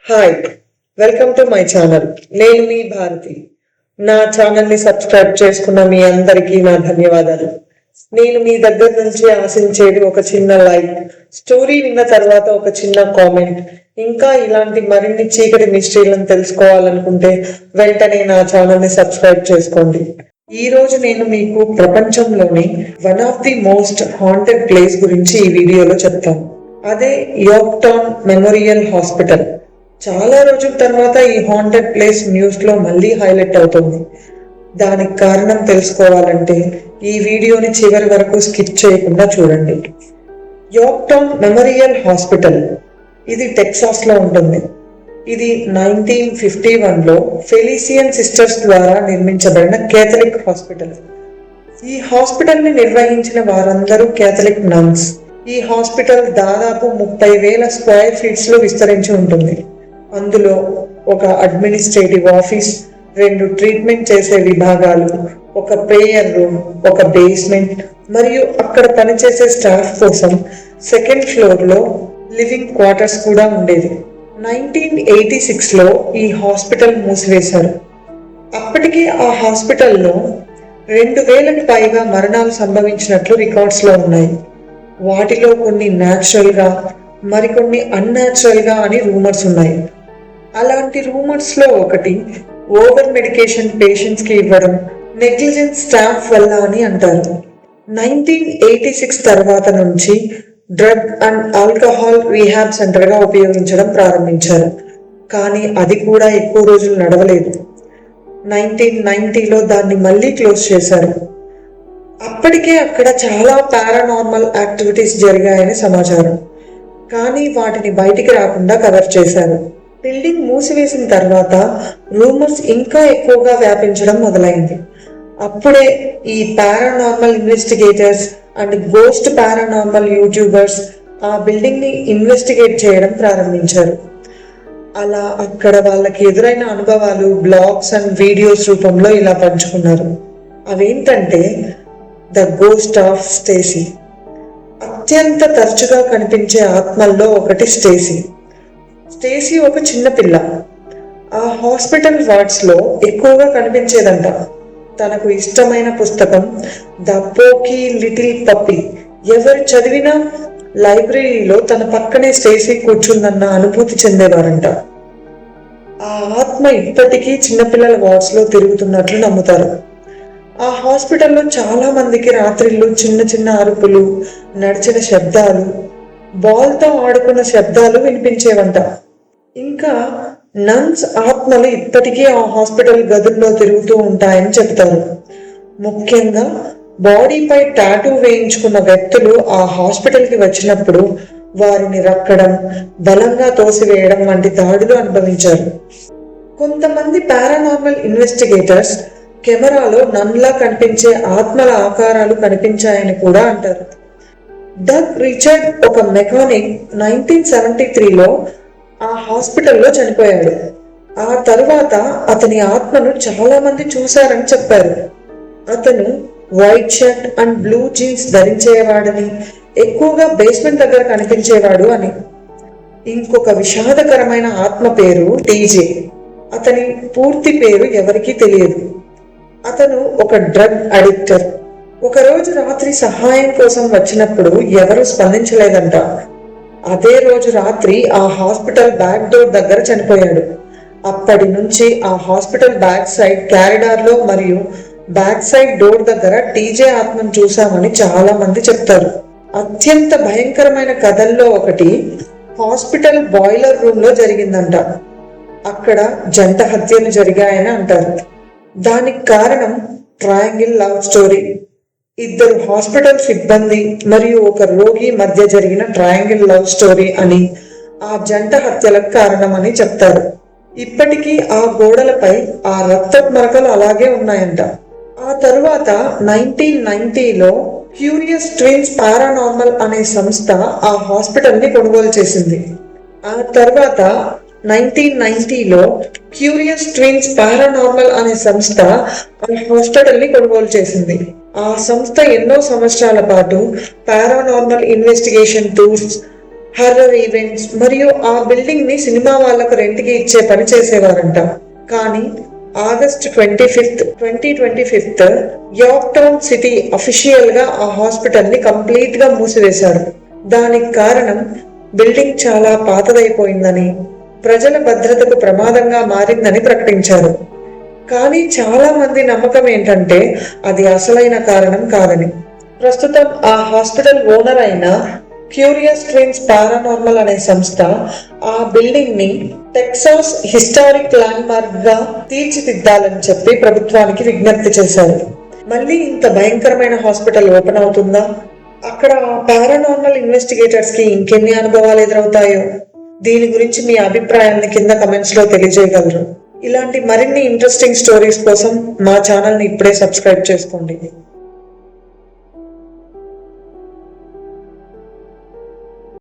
Hi, welcome to my channel. నేను మీ భారతి. నా ఛానల్ని సబ్స్క్రైబ్ చేసుకున్న మీ అందరికీ నా ధన్యవాదాలు. నేను మీ దగ్గర నుంచి ఆశించేది ఒక చిన్న లైక్, స్టోరీ విన్న తర్వాత ఒక చిన్న కామెంట్. ఇంకా ఇలాంటి మరిన్ని చీకటి మిస్టరీలను తెలుసుకోవాలనుకుంటే వెంటనే నా ఛానల్ని సబ్స్క్రైబ్ చేసుకోండి. ఈ రోజు నేను మీకు ప్రపంచంలోని one of the most haunted place గురించి ఈ వీడియోలో చెప్తాను. అదే యార్క్టౌన్ మెమోరియల్ హాస్పిటల్. చాలా రోజుల తర్వాత ఈ హాంటెడ్ ప్లేస్ న్యూస్ లో మళ్ళీ హైలైట్ అవుతుంది. దానికి కారణం తెలుసుకోవాలంటే ఈ వీడియోని చివరి వరకు స్కిప్ చేయకుండా చూడండి. యార్క్టౌన్ మెమోరియల్ హాస్పిటల్ ఇది టెక్సాస్ లో ఉంటుంది. ఇది 1951లో ఫెలిసియన్ సిస్టర్స్ ద్వారా నిర్మించబడిన కేథలిక్ హాస్పిటల్. ఈ హాస్పిటల్ ని నిర్వహించిన వారందరూ కేథలిక్ నన్స్. ఈ హాస్పిటల్ దాదాపు 30,000 స్క్వేర్ ఫీట్స్ లో విస్తరించి ఉంటుంది. అందులో ఒక అడ్మినిస్ట్రేటివ్ ఆఫీస్, 2 ట్రీట్మెంట్ చేసే విభాగాలు, ఒక ప్రేయర్ రూమ్, ఒక బేస్మెంట్ మరియు అక్కడ పనిచేసే స్టాఫ్ కోసం సెకండ్ ఫ్లోర్ లో లివింగ్ క్వార్టర్స్ కూడా ఉండేది. 1986లో ఈ హాస్పిటల్ మూసివేశారు. అప్పటికే ఆ హాస్పిటల్లో 2,000కి పైగా మరణాలు సంభవించినట్లు రికార్డ్స్ లో ఉన్నాయి. వాటిలో కొన్ని న్యాచురల్ గా, మరికొన్ని అన్యాచురల్ గా అని రూమర్స్ ఉన్నాయి. అలాంటి రూమర్స్ లో ఒకటి ఓవర్ మెడికేషన్ పేషెంట్స్ కి ఇవ్వడం, నెగ్లిజెన్స్ స్టాఫ్ వల్ల అని అంటారు. 1986 తర్వాత నుంచి drug and alcohol rehab centre గా ఉపయోగించడం ప్రారంభించారు. కానీ అది కూడా ఎక్కువ రోజులు నడవలేదు. 1990లో దాన్ని మళ్ళీ క్లోజ్ చేశారు. అప్పటికే అక్కడ చాలా పారానార్మల్ యాక్టివిటీస్ జరిగాయని సమాచారం, కానీ వాటిని బయటికి రాకుండా కవర్ చేశారు. బిల్డింగ్ మూసివేసిన తర్వాత రూమర్స్ ఇంకా ఎక్కువగా వ్యాపించడం మొదలైంది. అప్పుడే ఈ paranormal investigators and ghost paranormal YouTubers ఆ బిల్డింగ్ ని ఇన్వెస్టిగేట్ చేయడం ప్రారంభించారు. అలా అక్కడ వాళ్ళకి ఎదురైన అనుభవాలు బ్లాగ్స్ అండ్ వీడియోస్ రూపంలో ఇలా పంచుకున్నారు. అవేంటంటే ద గోస్ట్ ఆఫ్ స్టేసీ. అత్యంత తరచుగా కనిపించే ఆత్మల్లో ఒకటి స్టేసీ. స్టేసీ ఒక చిన్న పిల్ల. ఆ హాస్పిటల్ వార్డ్స్ లో ఎక్కువగా కనిపించేదంట. తనకు ఇష్టమైన పుస్తకం ద పోకీ లిటిల్ పప్పీ. ఎవరు చదివినా లైబ్రరీలో తన పక్కనే స్టేసీ కూర్చుందన్న అనుభూతి చెందేవారంట. ఆ ఆత్మ ఇప్పటికీ చిన్నపిల్లల వార్డ్స్ లో తిరుగుతున్నట్లు నమ్ముతారు. ఆ హాస్పిటల్లో చాలా మందికి రాత్రిళ్ళు చిన్న చిన్న అరుపులు, నడిచిన శబ్దాలు, బాల్తో ఆడుకున్న శబ్దాలు వినిపించేవంట. ఇంకా నన్స్ ఆత్మలు ఇప్పటికీ ఆ హాస్పిటల్ గదుల్లో తిరుగుతూ ఉంటాయని చెప్తారు. ముఖ్యంగా బాడీపై టాటూ వేయించుకున్న వ్యక్తులు ఆ హాస్పిటల్కి వచ్చినప్పుడు వారిని రక్కడం, బలంగా తోసివేయడం వంటి దాడులు అనుభవించారు. కొంతమంది పారానార్మల్ ఇన్వెస్టిగేటర్స్ కెమెరాలో నన్లా కనిపించే ఆత్మల ఆకారాలు కనిపించాయని కూడా అంటారు. డగ్ రిచర్డ్ ఒక మెకానిక్ 1973లో ఆ హాస్పిటల్లో చనిపోయాడు. ఆ తరువాత అతని ఆత్మను చాలా మంది చూశారని చెప్పారు. అతను white shirt and blue jeans ధరించేవాడని, ఎక్కువగా బేస్మెంట్ దగ్గర కనిపించేవాడు అని. ఇంకొక విషాదకరమైన ఆత్మ పేరు టీజే. అతని పూర్తి పేరు ఎవరికీ తెలియదు. అతను ఒక డ్రగ్ అడిక్టర్. ఒకరోజు రాత్రి సహాయం కోసం వచ్చినప్పుడు ఎవరూ స్పందించలేదంట. అదే రోజు రాత్రి ఆ హాస్పిటల్ బ్యాక్ డోర్ దగ్గర చనిపోయాడు. అప్పటి నుంచి ఆ హాస్పిటల్ బ్యాక్ సైడ్ క్యారిడార్ లో మరియు బ్యాక్ సైడ్ డోర్ దగ్గర టీజే ఆత్మను చూశామని చాలా మంది చెప్తారు. అత్యంత భయంకరమైన కథల్లో ఒకటి హాస్పిటల్ బాయిలర్ రూమ్ లో జరిగిందంట. అక్కడ జంట హత్యలు జరిగాయని అంటారు. దానికి కారణం ట్రయాంగిల్ లవ్ స్టోరీ. 2 హాస్పిటల్ సిబ్బంది మరియు ఒక రోగి మధ్య జరిగిన ట్రయాంగిల్ లవ్ స్టోరీ అని, ఆ జంట హత్యలకు కారణమని చెప్తారు. ఇప్పటికీ ఆ గోడలపై ఆ రక్తపు మరకలు అలాగే ఉన్నాయంట. ఆ తరువాత 1990లో క్యూరియస్ ట్విన్స్ పారానార్మల్ అనే సంస్థ ఆ హాస్పిటల్ ని కొనుగోలు చేసింది. ఆ తర్వాత 1990లో క్యూరియస్ ట్విన్స్ పారానార్మల్ అనే సంస్థ ఆ హాస్పిటల్ ని కొనుగోలు చేసింది. ఆ సంస్థ ఎన్నో సంవత్సరాల పాటు paranormal investigation tours, horror events మరియు ఆ బిల్డింగ్ ని సినిమా వాళ్ళకు రెంట్కి ఇచ్చే పని చేసేవారంట. కానీ August 25, 2025 York town city official గా ఆ హాస్పిటల్ ని కంప్లీట్ గా మూసివేశారు. దానికి కారణం బిల్డింగ్ చాలా పాతదైపోయిందని, ప్రజల భద్రతకు ప్రమాదంగా మారిందని ప్రకటించారు. కానీ చాలా మంది నమ్మకం ఏంటంటే అది అసలైన కారణం కాదని. ప్రస్తుతం ఆ హాస్పిటల్ ఓనర్ అయిన క్యూరియస్ ట్విన్స్ పారానార్మల్ అనే సంస్థ ఆ బిల్డింగ్ ని టెక్సాస్ హిస్టారిక్ ల్యాండ్ మార్క్ గా తీర్చిదిద్దాలని చెప్పి ప్రభుత్వానికి విజ్ఞప్తి చేశారు. మళ్ళీ ఇంత భయంకరమైన హాస్పిటల్ ఓపెన్ అవుతుందా? అక్కడ పారానార్మల్ ఇన్వెస్టిగేటర్స్ కి ఇంకెన్ని అనుభవాలు ఎదురవుతాయో? దీని గురించి మీ అభిప్రాయాన్ని కింద కమెంట్స్ లో తెలియజేయగలరు. ఇలాంటి మరిన్ని ఇంట్రెస్టింగ్ స్టోరీస్ కోసం మా ఛానల్ ని ఇప్పుడే సబ్స్క్రైబ్ చేసుకోండి.